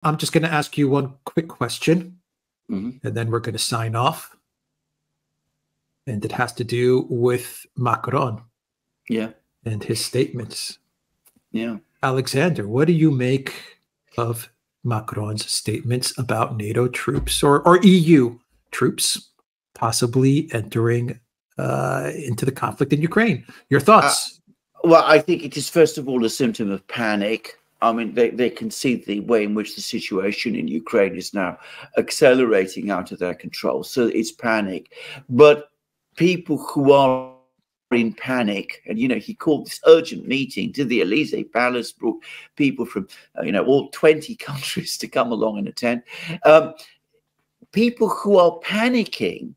I'm just going to ask you one quick question, and then we're going to sign off. And it has to do with Macron. Yeah. And his statements. Yeah. Alexander, what do you make of Macron's statements about NATO troops or EU troops possibly entering into the conflict in Ukraine? Your thoughts? Well, I think it is, first of all, a symptom of panic. I mean, they can see the way in which the situation in Ukraine is now accelerating out of their control. So it's panic. But people who are in panic, and, you know, he called this urgent meeting to the Elysee Palace, brought people from, you know, all 20 countries to come along and attend. People who are panicking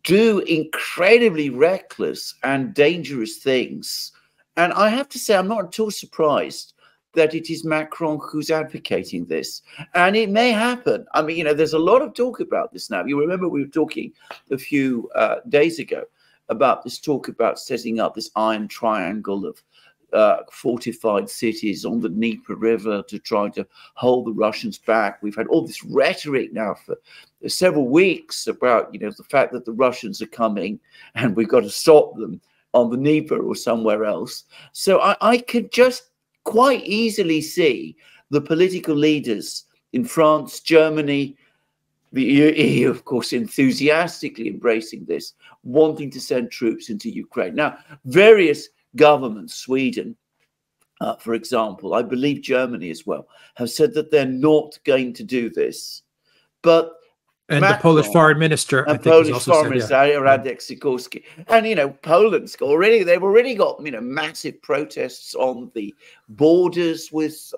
do incredibly reckless and dangerous things. And I have to say, I'm not at all surprised that it is Macron who's advocating this. And it may happen. I mean, you know, there's a lot of talk about this now. You remember we were talking a few days ago about this talk about setting up this iron triangle of fortified cities on the Dnieper River to try to hold the Russians back. We've had all this rhetoric now for several weeks about, you know, the fact that the Russians are coming and we've got to stop them on the Dnieper or somewhere else. So I could just quite easily see the political leaders in France, Germany, the EU, of course, enthusiastically embracing this, wanting to send troops into Ukraine. Now, various governments, Sweden, for example, I believe Germany as well, have said that they're not going to do this. But and Macron, the Polish foreign minister, and Polish foreign minister Radek Sikorski, and, you know, Poland's already, they've already got, you know, massive protests on the borders with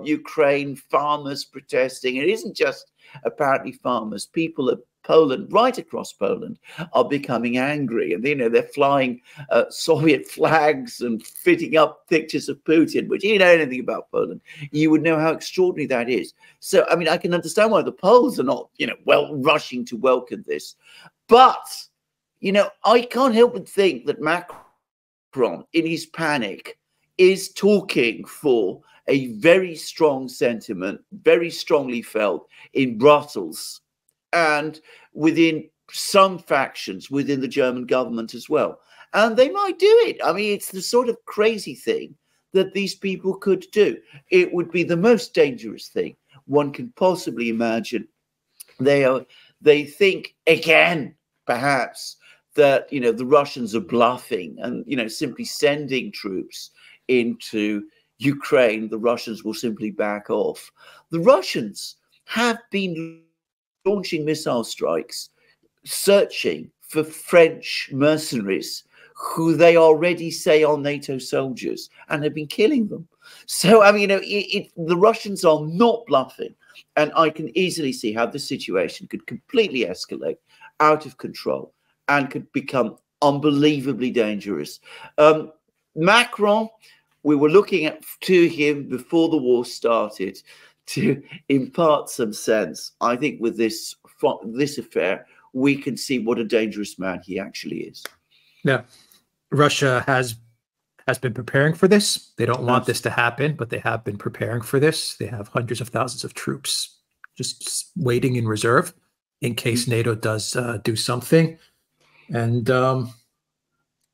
Ukraine, farmers protesting. It isn't just apparently farmers. People of Poland, right across Poland, are becoming angry, and, you know, they're flying Soviet flags and fitting up pictures of Putin. Which, you know anything about Poland, you would know how extraordinary that is. So, I mean, I can understand why the Poles are not, you know, rushing to welcome this. But, you know, I can't help but think that Macron, in his panic, is talking for a very strong sentiment, very strongly felt in Brussels and within some factions within the German government as well. And they might do it. I mean, it's the sort of crazy thing that these people could do. It would be the most dangerous thing one can possibly imagine. They think again, perhaps, that, you know, the Russians are bluffing and, you know, simply sending troops into Ukraine, the Russians will simply back off. The Russians have been launching missile strikes, searching for French mercenaries who they already say are NATO soldiers, and have been killing them. So, I mean, you know, the Russians are not bluffing. And I can easily see how the situation could completely escalate out of control and could become unbelievably dangerous. Macron, we were looking to him before the war started to impart some sense. I think with this affair, we can see what a dangerous man he actually is. Yeah. Russia has been preparing for this. They don't want this to happen, but they have been preparing for this. They have hundreds of thousands of troops just waiting in reserve in case NATO does do something. And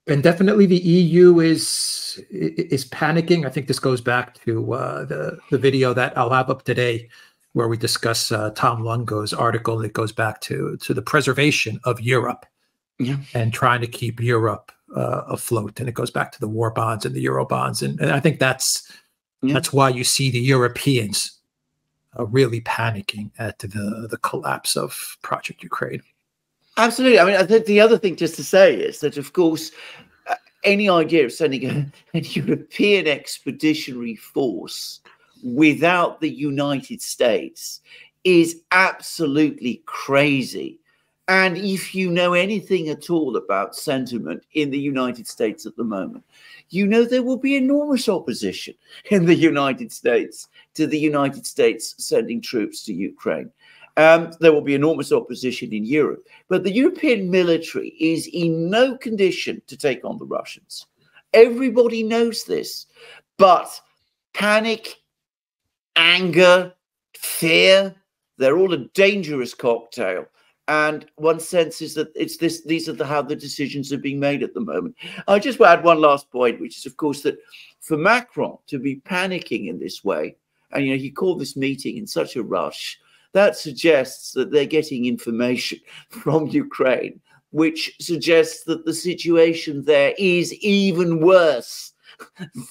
definitely the EU is panicking. I think this goes back to the video that I'll have up today, where we discuss Tom Lungo's article. It goes back to the preservation of Europe and trying to keep Europe afloat. And it goes back to the war bonds and the Euro bonds. And I think that's why you see the Europeans really panicking at the collapse of Project Ukraine. Absolutely. I mean, I think the other thing just to say is that, of course, any idea of sending a European expeditionary force without the United States is absolutely crazy. And if you know anything at all about sentiment in the United States at the moment, you know there will be enormous opposition in the United States to the United States sending troops to Ukraine. There will be enormous opposition in Europe. But the European military is in no condition to take on the Russians. Everybody knows this. But panic, anger, fear. They're all a dangerous cocktail. And one senses that these are how the decisions are being made at the moment. I just want to add one last point, which is, of course, that for Macron to be panicking in this way, and he called this meeting in such a rush, that suggests that they're getting information from Ukraine, which suggests that the situation there is even worse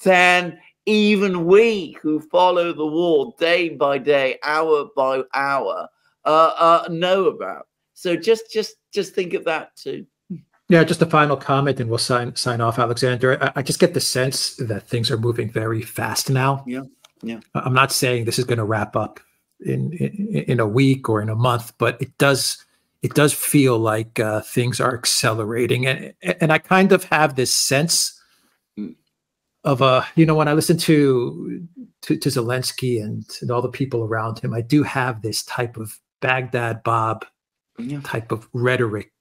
than even we who follow the war day by day, hour by hour, know about. So just think of that too. Yeah, just a final comment, and we'll sign off, Alexander. I just get the sense that things are moving very fast now. Yeah. I'm not saying this is going to wrap up in a week or in a month, but it does feel like things are accelerating, and I kind of have this sense of when I listen to Zelensky and all the people around him, I do have this type of Baghdad Bob type of rhetoric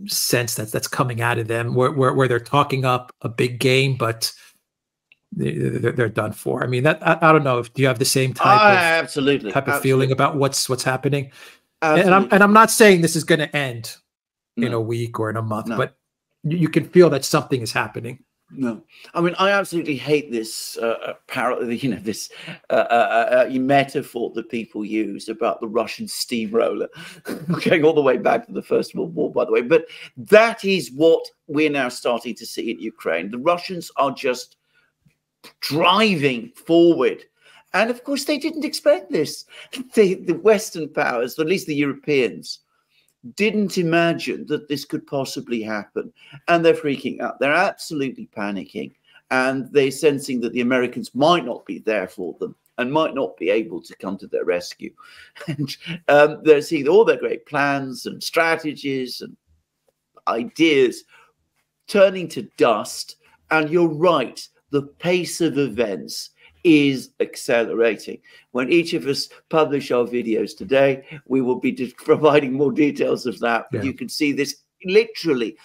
sense that's coming out of them, where they're talking up a big game, but they're done for. I mean, that I don't know if do you have the same type of feeling about what's happening? And I'm not saying this is going to end in a week or in a month, but you can feel that something is happening. No, I mean, I absolutely hate this this metaphor that people use about the Russian steamroller, going all the way back to the First World War, by the way. But that is what we're now starting to see in Ukraine. The Russians are just driving forward. And of course, they didn't expect this. The Western powers, at least the Europeans, didn't imagine that this could possibly happen, and they're freaking out. They're absolutely panicking, and they're sensing that the Americans might not be there for them and might not be able to come to their rescue. And they're seeing all their great plans and strategies and ideas turning to dust. And you're right, the pace of events is accelerating. When each of us publish our videos today, we will be providing more details of that. But you can see this literally,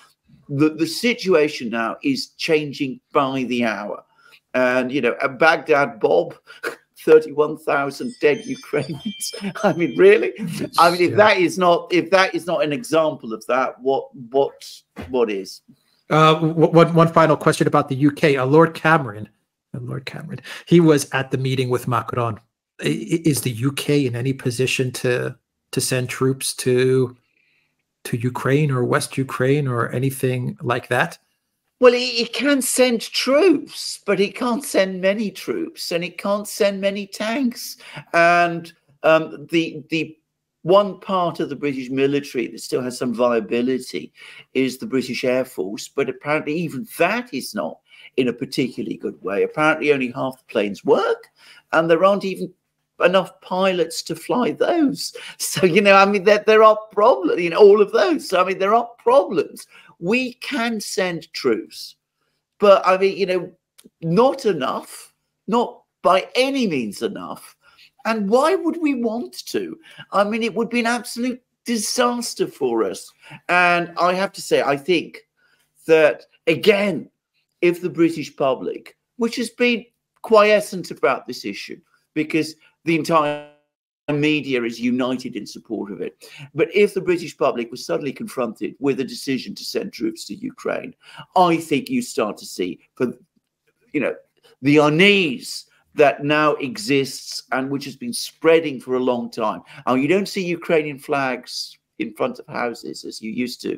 the situation now is changing by the hour. And, at Baghdad Bob, 31,000 dead Ukrainians. I mean, really? I mean, if that is not an example of that, what is? One final question about the UK. Lord Cameron, he was at the meeting with Macron. Is the UK in any position to send troops to Ukraine or West Ukraine or anything like that? Well, it can send troops, but it can't send many troops, and it can't send many tanks. And the one part of the British military that still has some viability is the British Air Force, but apparently even that is not in a particularly good way. Apparently only half the planes work, and there aren't even enough pilots to fly those. So, I mean, there are problems in all of those. So, I mean, there are problems. We can send troops, but I mean, not enough, not by any means enough. And why would we want to? I mean, it would be an absolute disaster for us. And I have to say, I think that, again, if the British public, which has been quiescent about this issue, because the entire media is united in support of it, but if the British public was suddenly confronted with a decision to send troops to Ukraine, I think you start to see, the unease that now exists and which has been spreading for a long time. You don't see Ukrainian flags in front of houses as you used to,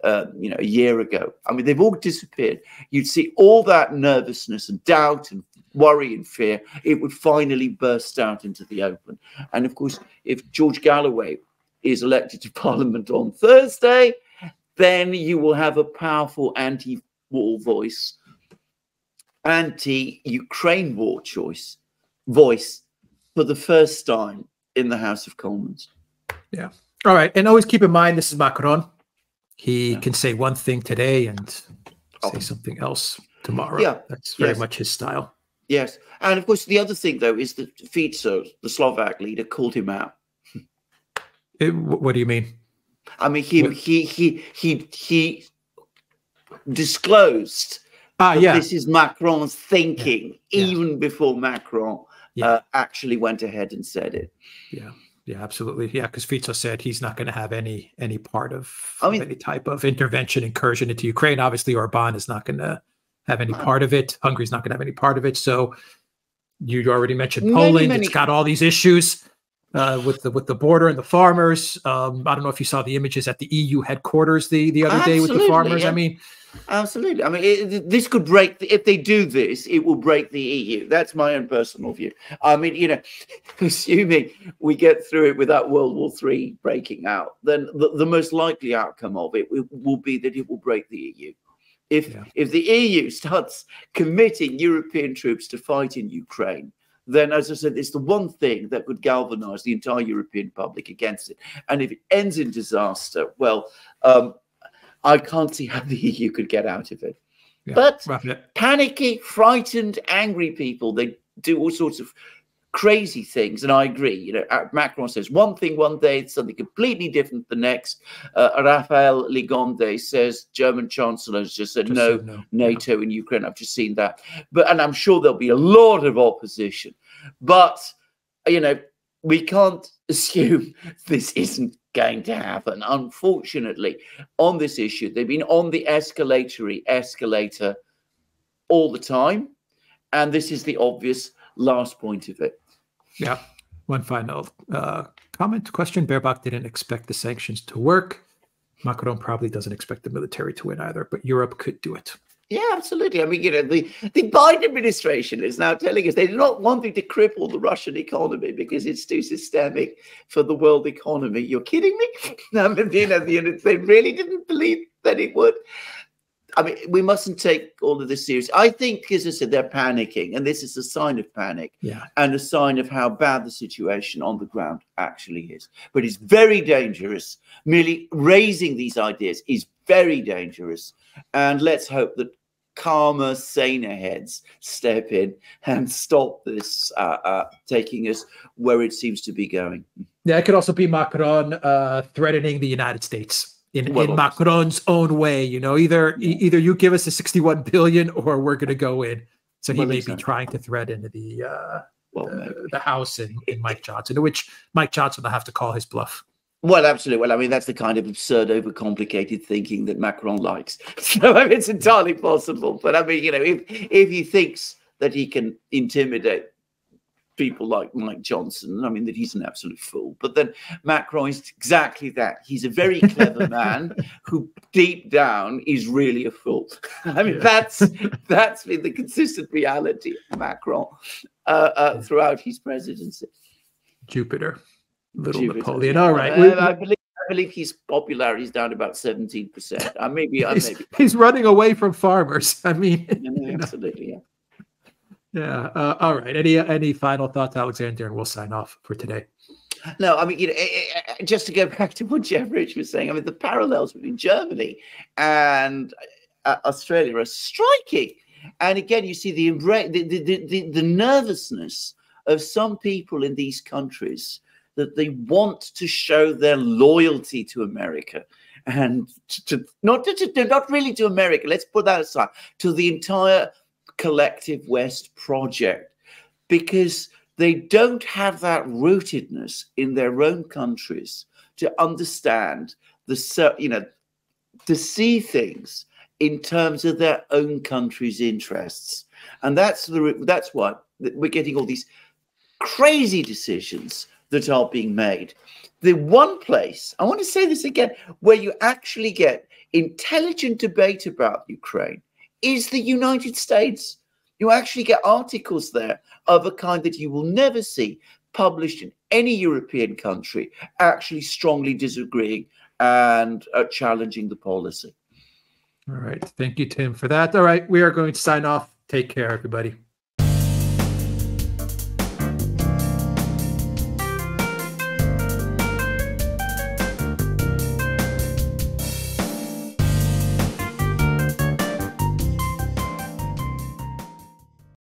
a year ago. I mean, they've all disappeared. You'd see all that nervousness and doubt and worry and fear. It would finally burst out into the open. And of course, if George Galloway is elected to Parliament on Thursday, then you will have a powerful anti-war voice, anti-Ukraine war voice for the first time in the House of Commons. Yeah. All right. And always keep in mind, this is Macron. He can say one thing today and say something else tomorrow. Yeah. That's very much his style. Yes. And of course, the other thing, though, is that Fico, the Slovak leader, called him out. What do you mean? I mean, he disclosed that this is Macron's thinking, even before Macron actually went ahead and said it. Yeah. Yeah, absolutely. Yeah, because Fico said he's not going to have any part of any type of intervention, incursion into Ukraine. Obviously, Orban is not going to have any part of it. Hungary's not going to have any part of it. So you already mentioned Poland. It's got all these issues with the border and the farmers. I don't know if you saw the images at the EU headquarters the other day with the farmers. Yeah. I mean, absolutely. I mean, this could break. If they do this, it will break the EU. That's my own personal view. I mean, you know, assuming we get through it without World War III breaking out, then the most likely outcome of it will be that it will break the EU. If the EU starts committing European troops to fight in Ukraine, then, as I said, it's the one thing that could galvanize the entire European public against it. And if it ends in disaster, well, I can't see how the EU could get out of it. Yeah, but panicky, frightened, angry people, they do all sorts of crazy things. And I agree. You know, Macron says one thing one day, it's something completely different the next. Raphael Ligonde says German Chancellor has just said no NATO in Ukraine. I've just seen that. And I'm sure there'll be a lot of opposition. But, you know, we can't assume this isn't going to happen. Unfortunately, on this issue, they've been on the escalator all the time. And this is the obvious last point of it. Yeah. One final comment, question. Baerbock didn't expect the sanctions to work. Macron probably doesn't expect the military to win either, but Europe could do it. Yeah, absolutely. I mean, you know, the Biden administration is now telling us they do not want to cripple the Russian economy because it's too systemic for the world economy. You're kidding me? I mean, you know, they really didn't believe that it would. I mean, we mustn't take all of this serious. I think, as I said, they're panicking, and this is a sign of panic and a sign of how bad the situation on the ground actually is. But it's very dangerous. Merely raising these ideas is very dangerous. And let's hope that calmer, saner heads step in and stop this taking us where it seems to be going. Yeah, it could also be Macron threatening the United States. In Macron's own way, you know, either you give us the 61 billion or we're going to go in. So he may be trying to threaten the House and Mike Johnson, to which Mike Johnson will have to call his bluff. Well, absolutely. Well, I mean, that's the kind of absurd, overcomplicated thinking that Macron likes. So I mean, it's entirely possible. But I mean, you know, if he thinks that he can intimidate people like Mike Johnson, I mean, that he's an absolute fool. But then Macron is exactly that. He's a very clever man who deep down is really a fool. I mean, that's been the consistent reality of Macron throughout his presidency. Jupiter. Napoleon. All right. I believe his popularity is down about 17%. He's running away from farmers. I mean, absolutely, yeah. Yeah. All right. Any final thoughts, Alexander, and we'll sign off for today. No, I mean, you know, just to go back to what Jeff Rich was saying, I mean, the parallels between Germany and Australia are striking. And again, you see the nervousness of some people in these countries that they want to show their loyalty to America. And not really to America, let's put that aside, to the entire collective West project, because they don't have that rootedness in their own countries to understand to see things in terms of their own country's interests. And that's why we're getting all these crazy decisions that are being made. The one place, I want to say this again, where you actually get intelligent debate about Ukraine is the United States. You actually get articles there of a kind that you will never see published in any European country, actually strongly disagreeing and challenging the policy. All right. Thank you, Tim, for that. All right. We are going to sign off. Take care, everybody.